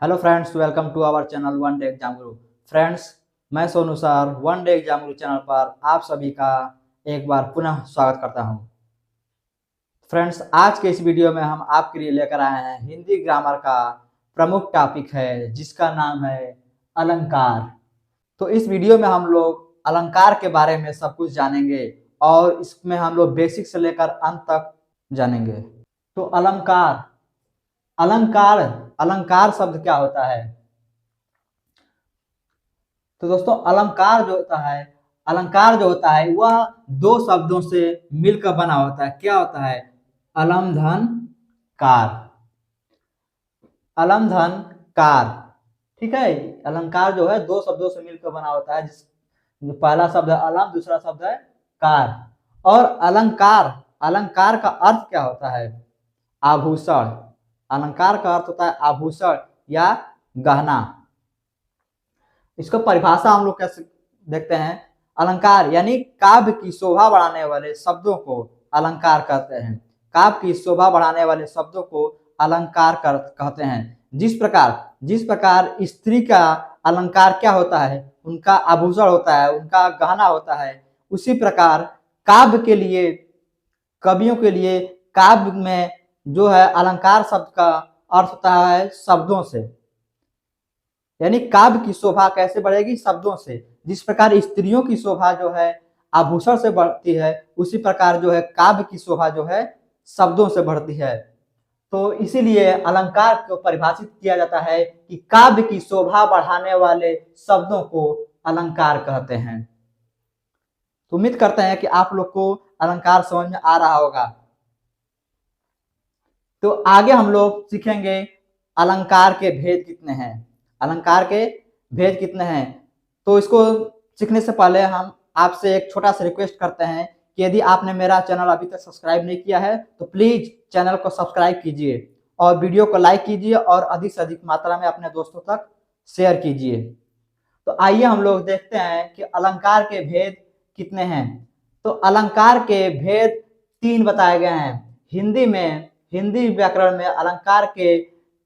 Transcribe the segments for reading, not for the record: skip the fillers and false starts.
Hello friends, welcome to our channel one day exam guru. Friends, मैं Sonu sir one day exam guru channel पर आप सभी का एक बार पुनः स्वागत करता हूं। फ्रेंड्स, आज के इस वीडियो में हम आपके लिए लेकर आए हैं हिंदी ग्रामर का प्रमुख टॉपिक है जिसका नाम है अलंकार। तो इस वीडियो में हम लोग अलंकार के बारे में सब कुछ जानेंगे और इसमें हम लोग बेसिक से लेकर अंत तक जानेंगे। तो अलंकार अलंकार अलंकार शब्द क्या होता है? तो दोस्तों, अलंकार जो होता है वह दो शब्दों से मिलकर बना होता है। क्या होता है? अलम धन कार। अलम धन कार, ठीक है। अलंकार जो है दो शब्दों से मिलकर बना होता है, जो पहला शब्द है अलम, दूसरा शब्द है कार। और अलंकार अलंकार का अर्थ क्या होता है? आभूषण। अलंकार का अर्थ होता है आभूषण या गहना। इसको परिभाषा हम लोग कैसे देखते हैं? अलंकार यानी काव्य की शोभा बढ़ाने वाले शब्दों को अलंकार कहते हैं। काव्य की शोभा बढ़ाने वाले शब्दों को अलंकार कहते हैं। जिस प्रकार स्त्री का अलंकार क्या होता है? उनका आभूषण होता है, उनका गहना होता है। उसी प्रकार काव्य के लिए, कवियों के लिए काव्य में जो है अलंकार शब्द का अर्थ होता है शब्दों से। यानी काव्य की शोभा कैसे बढ़ेगी? शब्दों से। जिस प्रकार स्त्रियों की शोभा जो है आभूषण से बढ़ती है, उसी प्रकार जो है काव्य की शोभा जो है शब्दों से बढ़ती है। तो इसीलिए अलंकार को परिभाषित किया जाता है कि काव्य की शोभा बढ़ाने वाले शब्दों को अलंकार कहते हैं। तो उम्मीद करते हैं कि आप लोग को अलंकार समझ में आ रहा होगा। तो आगे हम लोग सीखेंगे अलंकार के भेद कितने हैं। अलंकार के भेद कितने हैं, तो इसको सीखने से पहले हम आपसे एक छोटा सा रिक्वेस्ट करते हैं कि यदि आपने मेरा चैनल अभी तक सब्सक्राइब नहीं किया है तो प्लीज चैनल को सब्सक्राइब कीजिए और वीडियो को लाइक कीजिए और अधिक से अधिक मात्रा में अपने दोस्तों तक शेयर कीजिए। तो आइए हम लोग देखते हैं कि अलंकार के भेद कितने हैं। तो अलंकार के भेद 3 बताए गए हैं। हिंदी व्याकरण में अलंकार के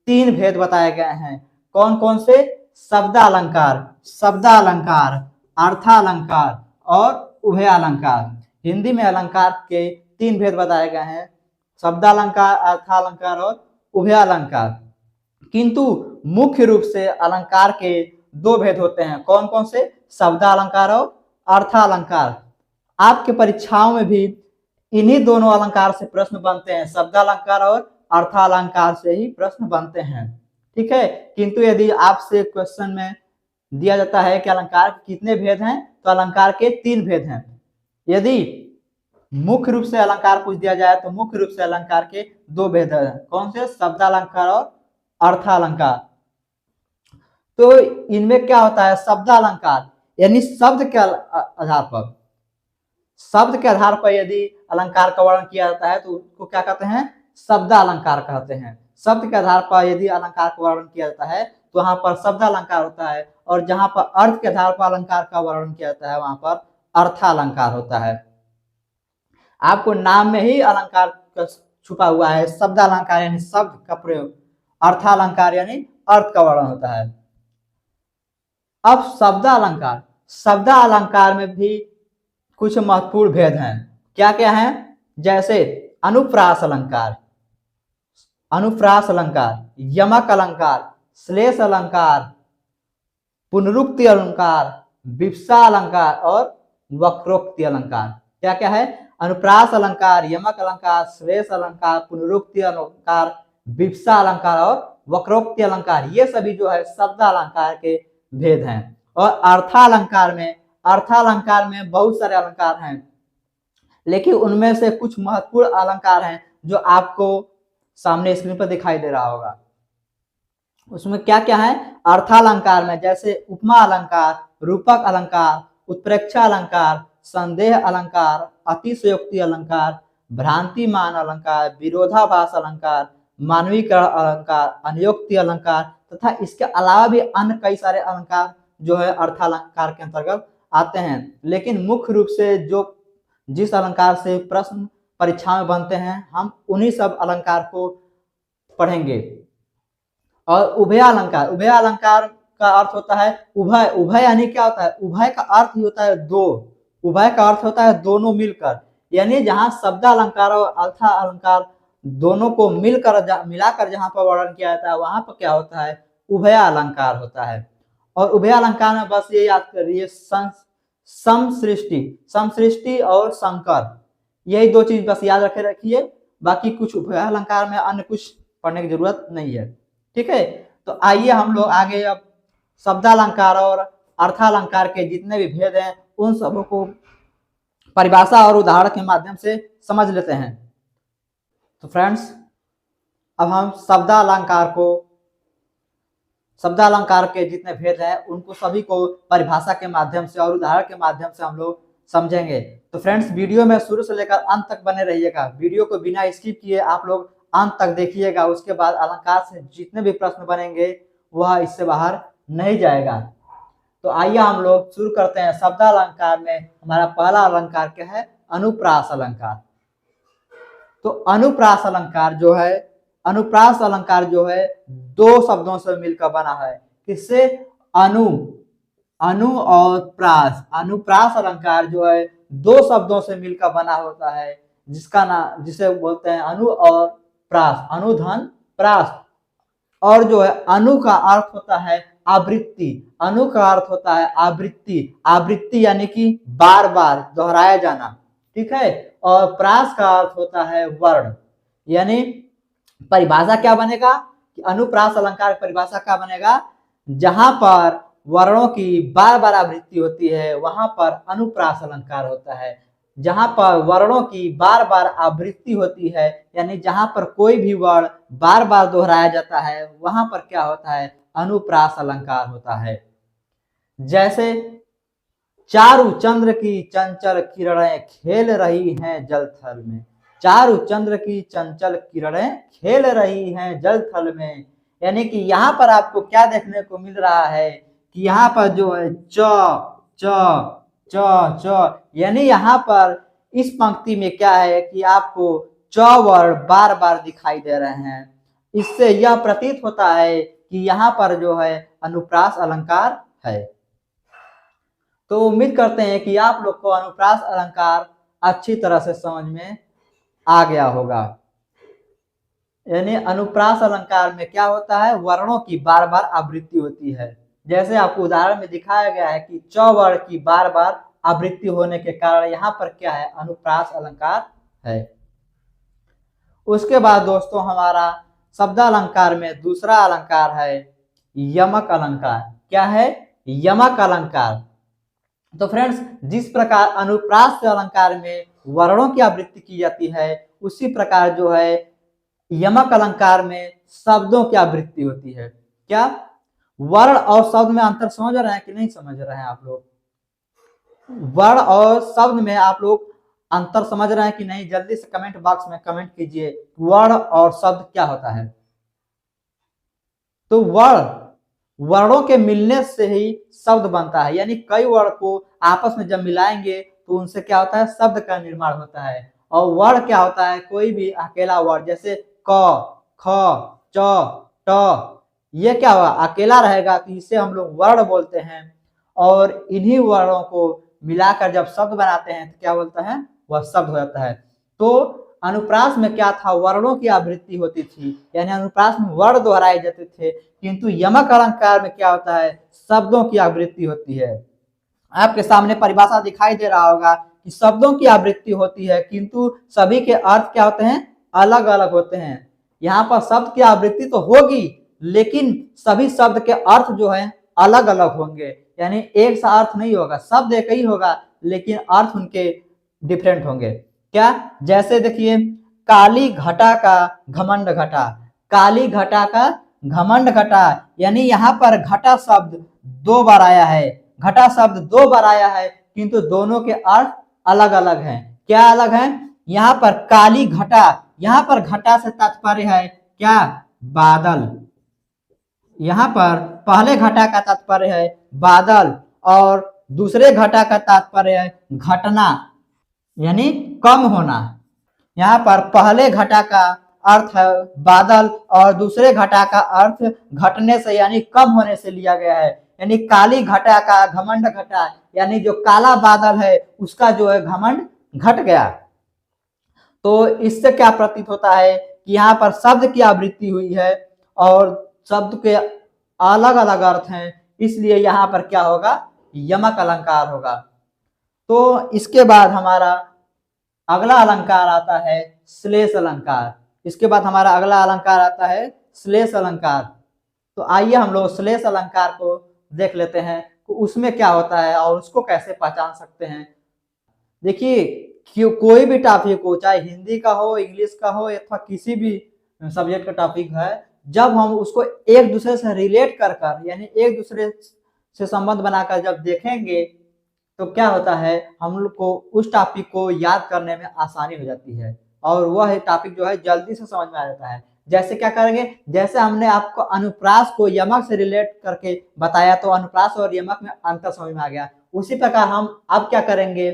3 भेद बताए गए हैं। कौन कौन से? शब्दालंकार, अर्थालंकार और उभयालंकार। हिंदी में अलंकार के 3 भेद बताए गए हैं, शब्दालंकार, अर्थालंकार और उभयालंकार। किंतु मुख्य रूप से अलंकार के 2 भेद होते हैं। कौन कौन से? शब्दालंकार और अर्थालंकार। आपके परीक्षाओं में भी इन्हीं दोनों अलंकार से प्रश्न बनते हैं, शब्दालंकार और अर्थालंकार से ही प्रश्न बनते हैं, ठीक है। किंतु यदि आपसे क्वेश्चन में दिया जाता है कि अलंकार के कितने भेद हैं, तो अलंकार के 3 भेद हैं। यदि मुख्य रूप से अलंकार पूछ दिया जाए तो मुख्य रूप से अलंकार के 2 भेद हैं। कौन से? शब्दालंकार और अर्थालंकार। तो इनमें क्या होता है? शब्दालंकार यानी शब्द के आधार पर यदि अलंकार का वर्णन किया जाता है तो उसको क्या कहते हैं? शब्दालंकार कहते हैं। शब्द के आधार पर यदि अलंकार का वर्णन किया जाता है तो वहां पर शब्दालंकार होता है, और जहां पर अर्थ के आधार पर अलंकार का वर्णन किया जाता है वहां पर अर्थालंकार होता है। आपको नाम में ही अलंकार छुपा हुआ है। शब्दालंकार यानी शब्द का प्रयोग, अर्थालंकार यानी अर्थ का वर्णन होता है। अब शब्दालंकार में भी कुछ महत्वपूर्ण भेद हैं। क्या क्या है? जैसे अनुप्रास अलंकार, यमक अलंकार, श्लेष अलंकार, पुनरुक्ति अलंकार, विवक्षा अलंकार और वक्रोक्ति अलंकार। क्या क्या है? अनुप्रास अलंकार, यमक अलंकार, श्लेष अलंकार, पुनरुक्ति अलंकार, विवक्षा अलंकार और वक्रोक्ति अलंकार। ये सभी जो है शब्द अलंकार के भेद हैं। और अर्थालंकार में बहुत सारे अलंकार हैं, लेकिन उनमें से कुछ महत्वपूर्ण अलंकार हैं जो आपको सामने स्क्रीन पर दिखाई दे रहा होगा। उसमें क्या क्या है? अर्थालंकार में जैसे उपमा अलंकार, रूपक अलंकार, उत्प्रेक्षा अलंकार, संदेह अलंकार, अतिशयोक्ति अलंकार, भ्रांतिमान अलंकार, विरोधाभास अलंकार, मानवीकरण अलंकार, अनुयोक्ति अलंकार तथा इसके अलावा भी अन्य कई सारे अलंकार जो है अर्थालंकार के अंतर्गत आते हैं। लेकिन मुख्य रूप से जिस अलंकार से प्रश्न परीक्षा में बनते हैं, हम उन्हीं सब अलंकार को पढ़ेंगे। और उभय अलंकार, उभय अलंकार का अर्थ होता है उभय, उभय यानी क्या होता है, उभय का अर्थ ही होता है दो, उभय का अर्थ होता है दोनों मिलकर, यानी जहां शब्द अलंकार और अर्थ अलंकार दोनों को मिलाकर जहां पर वर्णन किया जाता है वहां पर क्या होता है, उभय अलंकार होता है। और उभय अलंकार में बस ये याद करिए समसृष्टि, समसृष्टि और संकर, यही दो चीज बस याद रखिए, बाकी कुछ उभय अलंकार में अन्य कुछ पढ़ने की जरूरत नहीं है। ठीक है, तो आइए हम लोग आगे अब शब्दालंकार और अर्थालंकार के जितने भी भेद हैं उन सबों को परिभाषा और उदाहरण के माध्यम से समझ लेते हैं। तो फ्रेंड्स, अब हम शब्दालंकार के जितने भेद हैं उनको सभी को परिभाषा के माध्यम से और उदाहरण के माध्यम से हम लोग समझेंगे। तो फ्रेंड्स, वीडियो में शुरू से लेकर अंत तक बने रहिएगा, वीडियो को बिना स्किप किए आप लोग अंत तक देखिएगा, उसके बाद अलंकार से जितने भी प्रश्न बनेंगे वह इससे बाहर नहीं जाएगा। तो आइए हम लोग शुरू करते हैं। शब्दालंकार में हमारा पहला अलंकार क्या है, अनुप्रास अलंकार। तो अनुप्रास अलंकार जो है, अनुप्रास अलंकार जो है दो शब्दों से मिलकर बना है। किससे, अनु और प्रास, अनुप्रास अलंकार जो है दो शब्दों से मिलकर बना होता है, जिसे बोलते हैं अनु और प्रास, अनुधन प्रास। और जो है अनु का अर्थ होता है आवृत्ति, अनु का अर्थ होता है आवृत्ति, आवृत्ति यानी कि बार बार दोहराया जाना। ठीक है, और प्रास का अर्थ होता है वर्ण। यानी परिभाषा क्या बनेगा कि अनुप्रास अलंकार की परिभाषा क्या बनेगा, जहां पर वर्णों की बार बार आवृत्ति होती है वहां पर अनुप्रास अलंकार होता है। जहां पर वर्णों की बार बार आवृत्ति होती है, यानी जहां पर कोई भी वर्ण बार बार दोहराया जाता है वहां पर क्या होता है, अनुप्रास अलंकार होता है। जैसे चारु चंद्र की चंचल किरणें खेल रही हैं जल थल में, चारु चंद्र की चंचल किरणें खेल रही हैं जल थल में, यानी कि यहाँ पर आपको क्या देखने को मिल रहा है कि यहाँ पर जो है च यानी यहाँ पर इस पंक्ति में क्या है कि आपको च वर्ण बार बार दिखाई दे रहे हैं। इससे यह प्रतीत होता है कि यहाँ पर जो है अनुप्रास अलंकार है। तो उम्मीद करते हैं कि आप लोग को अनुप्रास अलंकार अच्छी तरह से समझ में आ गया होगा। यानी अनुप्रास अलंकार में क्या होता है, वर्णों की बार बार आवृत्ति होती है। जैसे आपको उदाहरण में दिखाया गया है कि च वर्ण की बार बार आवृत्ति होने के कारण यहाँ पर क्या है, अनुप्रास अलंकार है। उसके बाद दोस्तों हमारा शब्दालंकार में दूसरा अलंकार है यमक अलंकार। क्या है, यमक अलंकार। तो फ्रेंड्स, जिस प्रकार अनुप्रास अलंकार में वर्णों की आवृत्ति की जाती है उसी प्रकार जो है यमक अलंकार में शब्दों की आवृत्ति होती है। क्या वर्ण और शब्द में अंतर समझ रहे हैं कि नहीं समझ रहे हैं आप लोग? वर्ण और शब्द में आप लोग अंतर समझ रहे हैं कि नहीं? जल्दी से कमेंट बॉक्स में कमेंट कीजिए, वर्ण और शब्द क्या होता है। तो वर्णों के मिलने से ही शब्द बनता है, यानी कई वर्ण को आपस में जब मिलाएंगे तो उनसे क्या होता है, शब्द का निर्माण होता है। और वर्ण क्या होता है, कोई भी अकेला वर्ण, जैसे क, ख, च, ट, ये क्या हुआ, अकेला रहेगा तो इसे हम लोग वर्ण बोलते हैं। और इन्हीं वर्णों को मिलाकर जब शब्द बनाते हैं तो क्या बोलता है, वह शब्द हो जाता है। तो अनुप्रास में क्या था, वर्णों की आवृत्ति होती थी, यानी अनुप्रास में वर्ण दोहराए जाते थे, किंतु यमक अलंकार में क्या होता है, शब्दों की आवृत्ति होती है। आपके सामने परिभाषा दिखाई दे रहा होगा कि शब्दों की आवृत्ति होती है किंतु सभी के अर्थ क्या होते हैं, अलग अलग होते हैं। यहाँ पर शब्द की आवृत्ति तो होगी लेकिन सभी शब्द के अर्थ जो है अलग अलग होंगे, यानी एक सा अर्थ नहीं होगा, शब्द एक ही होगा लेकिन अर्थ उनके डिफरेंट होंगे। क्या, जैसे देखिए काली घटा का घमंड घटा, काली घटा का घमंड घटा, यानी यहाँ पर घटा शब्द दो बार आया है, घटा शब्द दो बार आया है किंतु दोनों के अर्थ अलग अलग हैं। क्या अलग है, यहाँ पर काली घटा, यहाँ पर घटा से तात्पर्य है क्या, बादल। यहाँ पर पहले घटा का तात्पर्य है बादल और दूसरे घटा का तात्पर्य है घटना, यानी कम होना। यहाँ पर पहले घटा का अर्थ है बादल और दूसरे घटा का अर्थ घटने से यानी कम होने से लिया गया है। यानी काली घटा का घमंड घटा, यानी जो काला बादल है उसका जो है घमंड घट गया। तो इससे क्या प्रतीत होता है कि यहाँ पर शब्द की आवृत्ति हुई है और शब्द के अलग अलग अर्थ हैं, इसलिए यहाँ पर क्या होगा, यमक अलंकार होगा। तो इसके बाद हमारा अगला अलंकार आता है श्लेष अलंकार। इसके बाद हमारा अगला अलंकार आता है श्लेष अलंकार। तो आइए हम लोग श्लेष अलंकार को देख लेते हैं तो उसमें क्या होता है और उसको कैसे पहचान सकते हैं। देखिए कोई भी टॉपिक हो, चाहे हिंदी का हो, इंग्लिश का हो, अथवा किसी भी सब्जेक्ट का टॉपिक है, जब हम उसको एक दूसरे से रिलेट कर कर यानी एक दूसरे से संबंध बनाकर जब देखेंगे तो क्या होता है, हम लोग को उस टॉपिक को याद करने में आसानी हो जाती है और वह टॉपिक जो है जल्दी से समझ में आ जाता है। जैसे क्या करेंगे, जैसे हमने आपको अनुप्रास को यमक से रिलेट करके बताया तो अनुप्रास और यमक में अंतर समझ में आ गया। उसी प्रकार हम अब क्या करेंगे,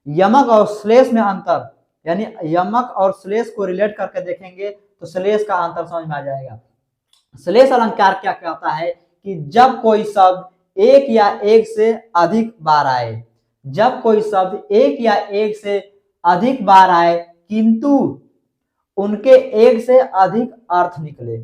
यमक और श्लेष में अंतर, यानी यमक और श्लेष को रिलेट करके देखेंगे तो श्लेष का अंतर समझ में आ जाएगा। श्लेष अलंकार क्या कहता है कि जब कोई शब्द एक या एक से अधिक बार आए, जब कोई शब्द एक या एक से अधिक बार आए किंतु उनके एक से अधिक अर्थ निकले।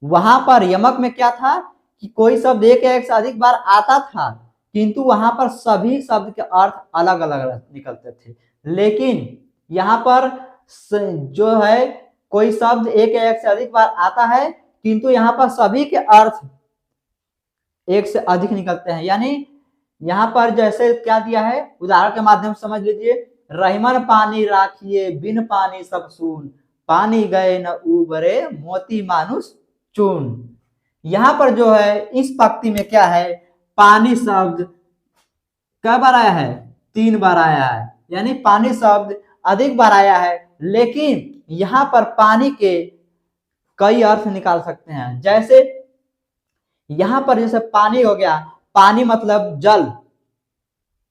वहां पर यमक में क्या था कि कोई शब्द एक या एक से अधिक बार आता था किंतु वहां पर सभी शब्द के अर्थ अलग अलग निकलते थे। लेकिन यहाँ पर जो है कोई शब्द एक या एक से अधिक बार आता है किंतु यहाँ पर सभी के अर्थ एक से अधिक निकलते हैं। यानी यहाँ पर जैसे क्या दिया है, उदाहरण के माध्यम से समझ लीजिए, रहीमन पानी राखिए बिन पानी सब सून, पानी गए न उबरे मोती मानुष चून। यहाँ पर जो है इस पंक्ति में क्या है, पानी शब्द कई बार आया है, 3 बार आया है, यानी पानी शब्द अधिक बार आया है। लेकिन यहाँ पर पानी के कई अर्थ निकाल सकते हैं। जैसे यहाँ पर जैसे पानी हो गया, पानी मतलब जल,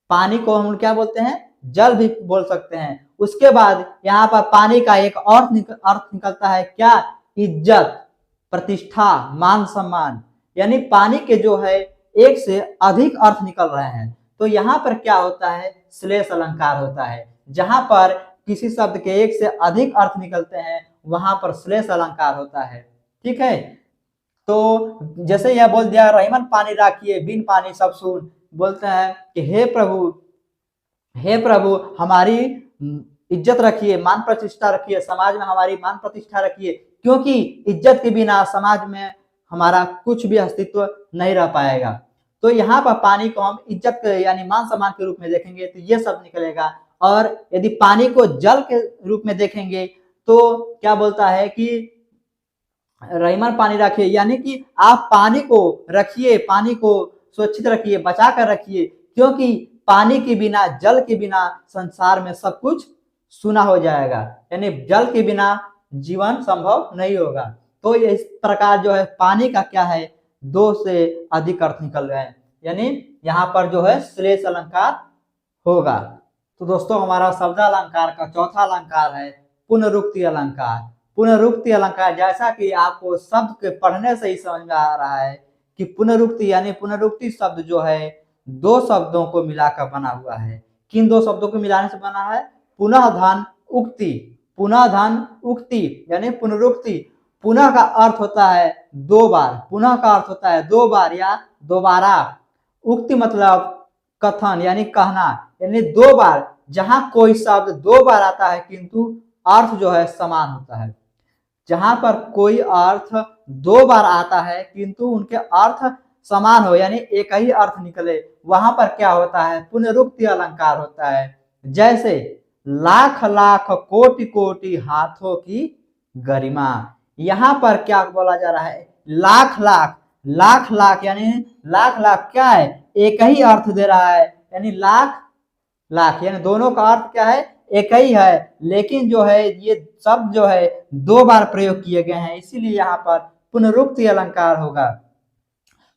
पानी को हम क्या बोलते हैं, जल भी बोल सकते हैं। उसके बाद यहाँ पर पानी का एक और अर्थ निकलता है क्या, इज्जत, प्रतिष्ठा, मान सम्मान, यानी पानी के जो है एक से अधिक अर्थ निकल रहे हैं। तो यहाँ पर क्या होता है, श्लेष अलंकार होता है। जहां पर किसी शब्द के एक से अधिक अर्थ निकलते हैं वहां पर श्लेष अलंकार होता है। ठीक है, तो जैसे यह बोल दिया रहीमन पानी राखिए बिन पानी सब सून, बोलते हैं कि हे प्रभु हमारी इज्जत रखिए, मान प्रतिष्ठा रखिए, समाज में हमारी मान प्रतिष्ठा रखिए, क्योंकि इज्जत के बिना समाज में हमारा कुछ भी अस्तित्व नहीं रह पाएगा। तो यहाँ पर पानी को हम इज्जत यानी मान सम्मान के रूप में देखेंगे तो ये सब निकलेगा। और यदि पानी को जल के रूप में देखेंगे तो क्या बोलता है कि रहीमन पानी रखिए, यानी कि आप पानी को रखिए, पानी को सुरक्षित रखिए, बचा कर रखिए, क्योंकि पानी के बिना, जल के बिना संसार में सब कुछ सूना हो जाएगा, यानी जल के बिना जीवन संभव नहीं होगा। तो इस प्रकार जो है पानी का क्या है, 2 से अधिक अर्थ निकल रहे हैं, यानी यहाँ पर जो है श्लेष अलंकार होगा। तो दोस्तों हमारा शब्द अलंकार का चौथा अलंकार है पुनरुक्ति अलंकार। पुनरुक्ति अलंकार, जैसा कि आपको शब्द के पढ़ने से ही समझ में आ रहा है कि पुनरुक्ति यानी पुनरुक्ति शब्द जो है 2 शब्दों को मिलाकर बना हुआ है। किन 2 शब्दों को मिलाने से बना है, पुनः धन उक्ति, पुनः धन उक्ति यानी पुनरुक्ति। पुनः का अर्थ होता है 2 बार, पुनः का अर्थ होता है 2 बार या दोबारा। उक्ति मतलब कथन यानी कहना, यानी 2 बार। जहां कोई शब्द 2 बार आता है किंतु अर्थ जो है समान होता है, जहां पर कोई अर्थ 2 बार आता है किंतु उनके अर्थ समान हो यानी एक ही अर्थ निकले, वहां पर क्या होता है, पुनरुक्ति अलंकार होता है। जैसे लाख लाख कोटि कोटि हाथों की गरिमा, यहाँ पर क्या बोला जा रहा है, लाख लाख, लाख लाख यानी लाख लाख क्या है, एक ही अर्थ दे रहा है, यानी लाख लाख यानी दोनों का अर्थ क्या है, एक ही है, लेकिन जो है ये शब्द जो है 2 बार प्रयोग किए गए हैं, इसीलिए यहाँ पर पुनरुक्ति अलंकार होगा।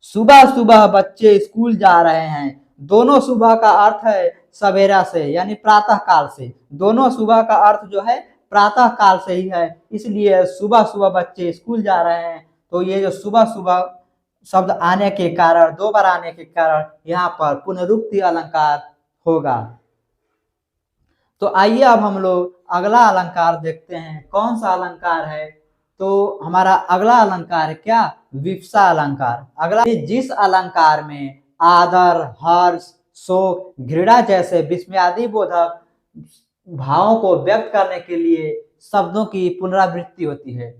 सुबह सुबह बच्चे स्कूल जा रहे हैं, दोनों सुबह का अर्थ है सवेरा से यानी प्रातः काल से, दोनों सुबह का अर्थ जो है प्रातः काल से ही है, इसलिए सुबह सुबह बच्चे स्कूल जा रहे हैं। तो ये जो सुबह सुबह शब्द आने के कारण, दो बार आने के कारण यहाँ पर पुनरुक्ति अलंकार होगा। तो आइए अब हम लोग अगला अलंकार देखते हैं, कौन सा अलंकार है। तो हमारा अगला अलंकार है क्या, विवक्षा अलंकार। अगला, जिस अलंकार में आदर, हर्ष, शोक, घृणा जैसे विस्मयादि बोधक भावों को व्यक्त करने के लिए शब्दों की पुनरावृत्ति होती है।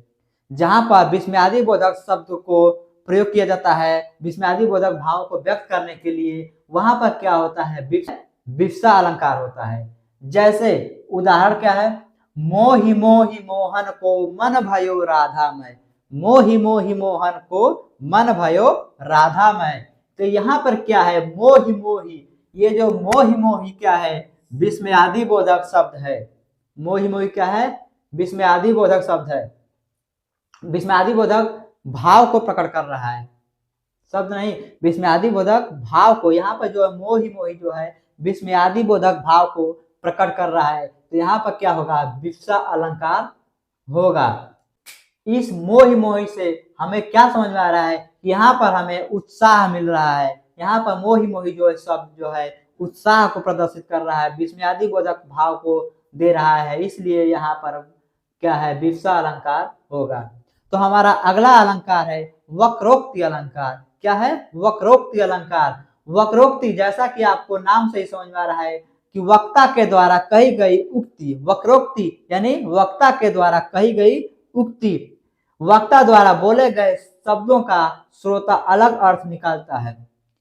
जहां पर विस्मयादि बोधक शब्द को प्रयोग किया जाता है विस्मयादि बोधक भावों को व्यक्त करने के लिए, वहां पर क्या होता है, विवक्षा अलंकार होता है। जैसे उदाहरण क्या है, मोहि मोहि मोहन को मन भयो राधा में, मोहि मोहि मोहन को मन भयो राधा में। तो यहाँ पर क्या है, मोहि मोहि, ये जो मोहि मोहि क्या है, विस्मयादि बोधक शब्द है। मोहि मोहि क्या है, विस्मयादि बोधक शब्द है। विस्मयादि बोधक भाव को प्रकट कर रहा है, शब्द नहीं, विस्मयादि बोधक भाव को। यहाँ पर जो है मोहि मोहि जो है विस्मयादि बोधक भाव को प्रकट कर रहा है। तो यहाँ पर क्या होगा, विवक्षा अलंकार होगा। इस मोहि मोहि से हमें क्या समझ में आ रहा है, यहाँ पर हमें उत्साह मिल रहा है। यहाँ पर मोहि मोहि जो है शब्द जो है उत्साह को प्रदर्शित कर रहा है, विस्मयादि बोधक भाव को दे रहा है, इसलिए यहाँ पर क्या है, विवक्षा अलंकार होगा। तो हमारा अगला अलंकार है वक्रोक्ति अलंकार। क्या है, वक्रोक्ति अलंकार। वक्रोक्ति, जैसा कि आपको नाम से ही समझ में आ रहा है कि वक्ता के द्वारा कही गई उक्ति। वक्रोक्ति यानी वक्ता के द्वारा कही गई उक्ति, वक्ता द्वारा बोले गए शब्दों का श्रोता अलग अर्थ निकालता है।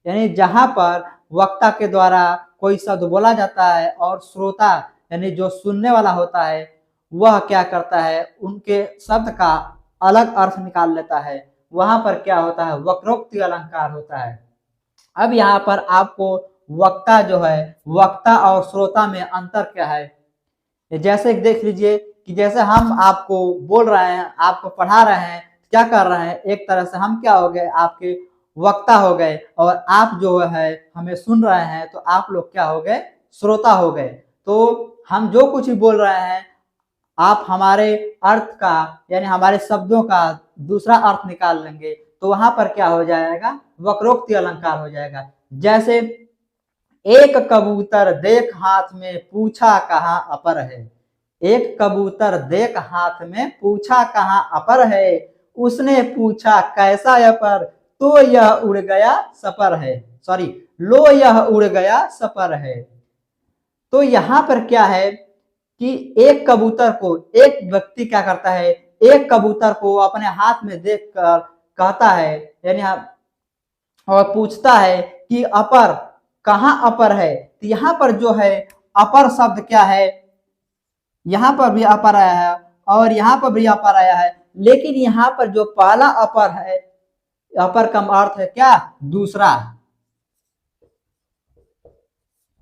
यानी जहां पर वक्ता के द्वारा कोई शब्द बोला जाता है और श्रोता यानी जो सुनने वाला होता है वह क्या करता है, उनके शब्द का अलग अर्थ निकाल लेता है, वहां पर क्या होता है, वक्रोक्ति अलंकार होता है। अब यहाँ पर आपको वक्ता जो है, वक्ता और श्रोता में अंतर क्या है, जैसे देख लीजिए कि जैसे हम आपको बोल रहे हैं, आपको पढ़ा रहे हैं, क्या कर रहे हैं, एक तरह से हम क्या हो गए, आपके वक्ता हो गए, और आप जो है हमें सुन रहे हैं तो आप लोग क्या हो गए, श्रोता हो गए। तो हम जो कुछ भी बोल रहे हैं आप हमारे अर्थ का यानी हमारे शब्दों का दूसरा अर्थ निकाल लेंगे, तो वहां पर क्या हो जाएगा, वक्रोक्ति अलंकार हो जाएगा। जैसे एक कबूतर देख हाथ में पूछा कहाँ अपर है, एक कबूतर देख हाथ में पूछा कहाँ अपर है, उसने पूछा कैसा अपर, तो यह उड़ गया सपर है, सॉरी लो यह उड़ गया सपर है। तो यहाँ पर क्या है कि एक कबूतर को, एक व्यक्ति क्या करता है, एक कबूतर को अपने हाथ में देखकर कहता है यानी और पूछता है कि अपर, कहाँ अपर है। तो यहाँ पर जो है अपर शब्द क्या है, यहाँ पर भी अपर आया है और यहाँ पर भी अपर आया है, लेकिन यहाँ पर जो पहला अपर है, अपर का अर्थ है क्या, दूसरा।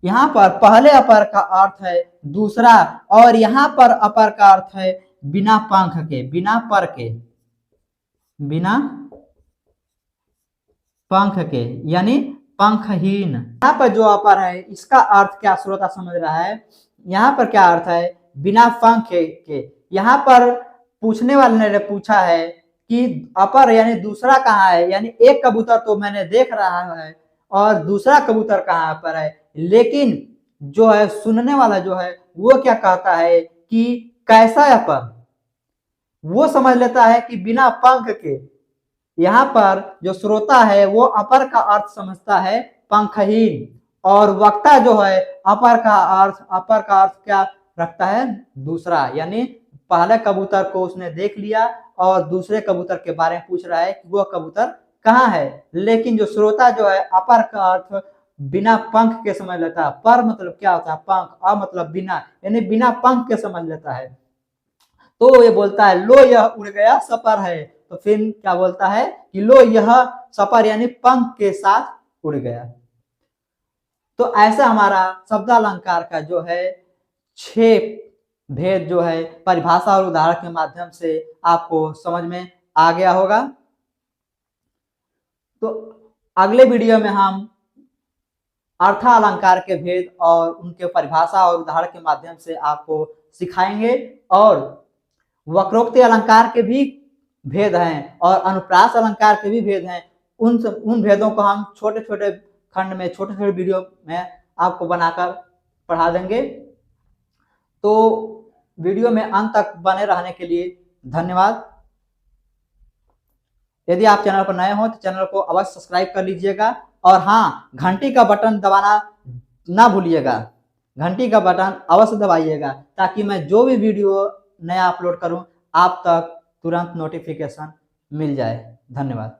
यहाँ पर पहले अपर का अर्थ है दूसरा, और यहाँ पर अपर का अर्थ है बिना पंख के, बिना पर के, बिना पंख के यानी पंखहीन। यहाँ पर जो अपर है इसका अर्थ क्या श्रोता समझ रहा है, यहाँ पर क्या अर्थ है, बिना पंख के। यहाँ पर पूछने वाले ने पूछा है कि अपर यानी दूसरा कहाँ है, यानी एक कबूतर तो मैंने देख रहा है और दूसरा कबूतर कहाँ पर है, लेकिन जो है सुनने वाला जो है वो क्या कहता है कि कैसा अपर, वो समझ लेता है कि बिना पंख के। यहाँ पर जो श्रोता है वो अपर का अर्थ समझता है पंखहीन, और वक्ता जो है अपर का अर्थ क्या रखता है, दूसरा। यानी पहले कबूतर को उसने देख लिया और दूसरे कबूतर के बारे में पूछ रहा है कि वो कबूतर कहाँ है, लेकिन जो श्रोता जो है अपर का अर्थ बिना पंख के समझ लेता है। पर मतलब क्या होता है, पंख, अ मतलब बिना, यानी बिना पंख के समझ लेता है। तो ये बोलता है लो यह उड़ गया सपर है, तो फिर क्या बोलता है कि लो यह सपर यानी पंख के साथ उड़ गया। तो ऐसा हमारा शब्दालंकार का जो है 6 भेद जो है परिभाषा और उदाहरण के माध्यम से आपको समझ में आ गया होगा। तो अगले वीडियो में हम अर्थालंकार के भेद और उनके परिभाषा और उदाहरण के माध्यम से आपको सिखाएंगे। और वक्रोक्ति अलंकार के भी भेद हैं और अनुप्रास अलंकार के भी भेद हैं। उन भेदों को हम छोटे छोटे खंड में, छोटे छोटे वीडियो में आपको बनाकर पढ़ा देंगे। तो वीडियो में अंत तक बने रहने के लिए धन्यवाद। यदि आप चैनल पर नए हो तो चैनल को अवश्य सब्सक्राइब कर लीजिएगा और हाँ, घंटी का बटन दबाना ना भूलिएगा। घंटी का बटन अवश्य दबाइएगा ताकि मैं जो भी वीडियो नया अपलोड करूं आप तक तुरंत नोटिफिकेशन मिल जाए। धन्यवाद।